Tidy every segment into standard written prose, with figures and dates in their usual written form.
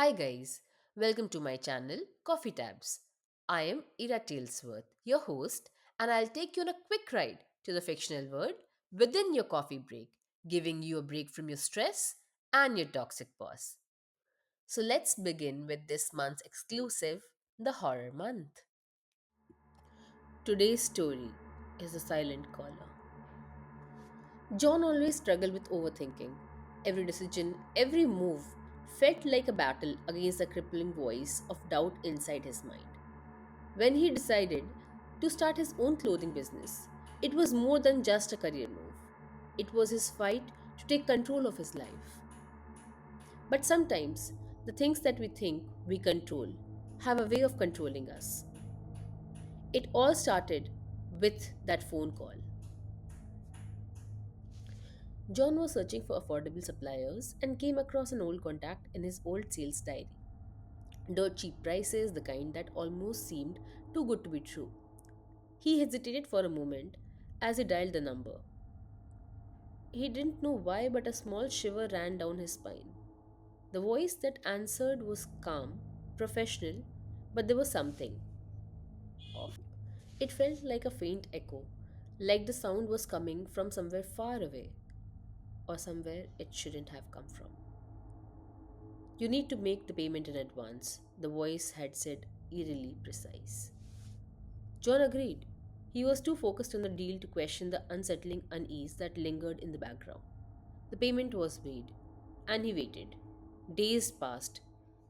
Hi guys, welcome to my channel Coffee Tabs. I am Ira Talesworth, your host, and I'll take you on a quick ride to the fictional world within your coffee break, giving you a break from your stress and your toxic boss. So let's begin with this month's exclusive, the Horror Month. Today's story is The Silent Caller. John always struggled with overthinking. Every decision, every move felt like a battle against the crippling voice of doubt inside his mind. When he decided to start his own clothing business, it was more than just a career move. It was his fight to take control of his life. But sometimes, the things that we think we control have a way of controlling us. It all started with that phone call. John was searching for affordable suppliers and came across an old contact in his old sales diary. Dirt cheap prices, the kind that almost seemed too good to be true. He hesitated for a moment as he dialed the number. He didn't know why, but a small shiver ran down his spine. The voice that answered was calm, professional, but there was something off. It felt like a faint echo, like the sound was coming from somewhere far away, or somewhere it shouldn't have come from. You need to make the payment in advance, the voice had said, eerily precise. John agreed. He was too focused on the deal to question the unsettling unease that lingered in the background. The payment was made, and he waited. Days passed.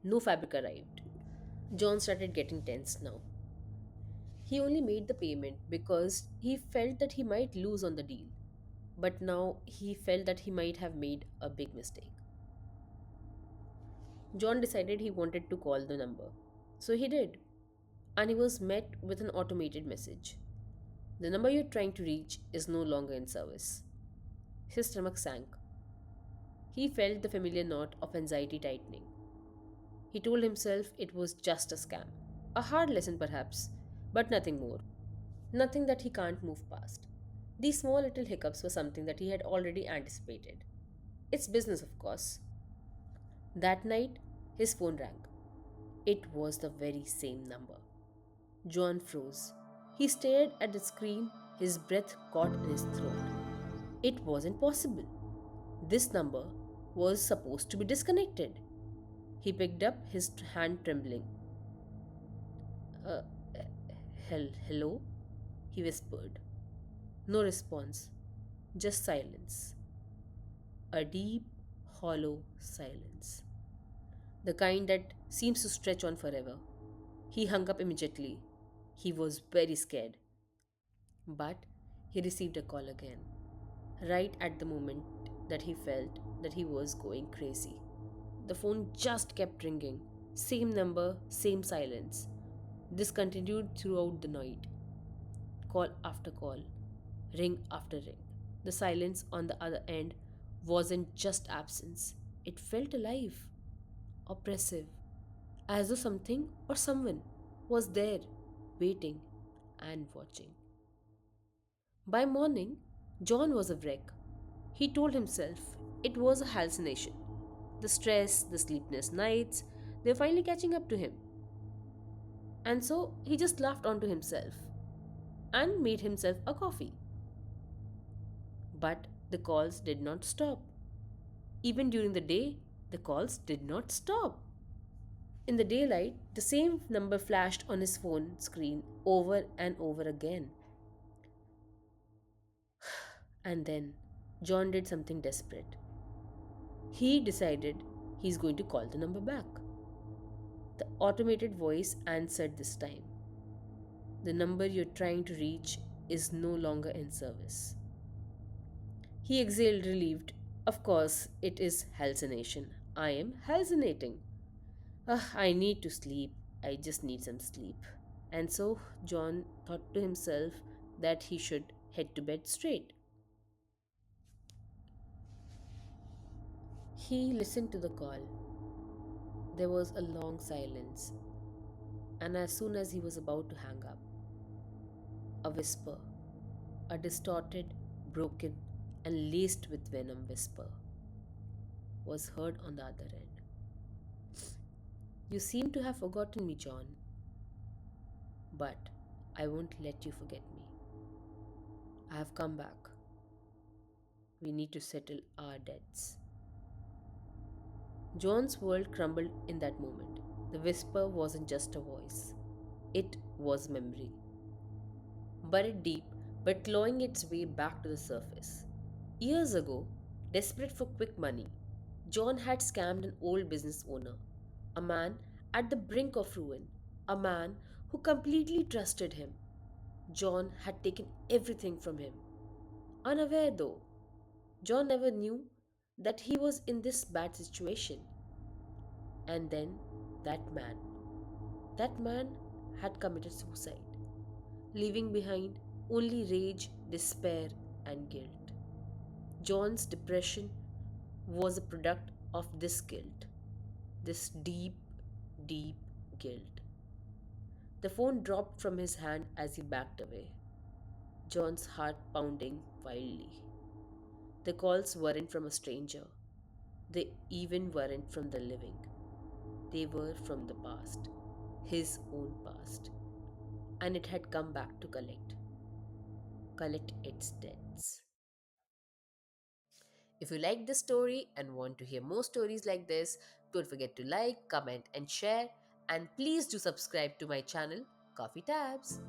No fabric arrived. John started getting tense now. He only made the payment because he felt that he might lose on the deal. But now he felt that he might have made a big mistake. John decided he wanted to call the number. So he did. And he was met with an automated message. The number you're trying to reach is no longer in service. His stomach sank. He felt the familiar knot of anxiety tightening. He told himself it was just a scam. A hard lesson, perhaps, but nothing more. Nothing that he can't move past. These small little hiccups were something that he had already anticipated. It's business, of course. That night, his phone rang. It was the very same number. John froze. He stared at the screen, his breath caught in his throat. It wasn't possible. This number was supposed to be disconnected. He picked up, his hand trembling. Uh, hello? He whispered. No response, just silence. A deep, hollow silence. The kind that seems to stretch on forever. He hung up immediately. He was very scared. But he received a call again, right at the moment that he felt that he was going crazy. The phone just kept ringing. Same number, same silence. This continued throughout the night. Call after call, ring after ring. The silence on the other end wasn't just absence, it felt alive, oppressive, as though something or someone was there, waiting and watching. By morning, John was a wreck. He told himself it was a hallucination. The stress, the sleepless nights, they were finally catching up to him. And so he just laughed onto himself and made himself a coffee. But the calls did not stop. Even during the day, the calls did not stop. In the daylight, the same number flashed on his phone screen over and over again. And then John did something desperate. He decided he's going to call the number back. The automated voice answered this time. The number you're trying to reach is no longer in service. He exhaled, relieved. Of course, it is hallucination. I am hallucinating. I need to sleep. I just need some sleep. And so John thought to himself that he should head to bed straight. He listened to the call. There was a long silence, and as soon as he was about to hang up, a whisper, a distorted, broken, and laced with venom whisper, was heard on the other end. You seem to have forgotten me, John, but I won't let you forget me. I have come back. We need to settle our debts. John's world crumbled in that moment. The whisper wasn't just a voice, it was memory, buried deep but clawing its way back to the surface. Years ago, desperate for quick money, John had scammed an old business owner, a man at the brink of ruin, a man who completely trusted him. John had taken everything from him. Unaware though, John never knew that he was in this bad situation. And then that that man had committed suicide, leaving behind only rage, despair, and guilt. John's depression was a product of this guilt, this deep, deep guilt. The phone dropped from his hand as he backed away, John's heart pounding wildly. The calls weren't from a stranger, they even weren't from the living. They were from the past, his own past, and it had come back to collect its debts. If you like this story and want to hear more stories like this, don't forget to like, comment, and share. And please do subscribe to my channel, Coffee Tabs.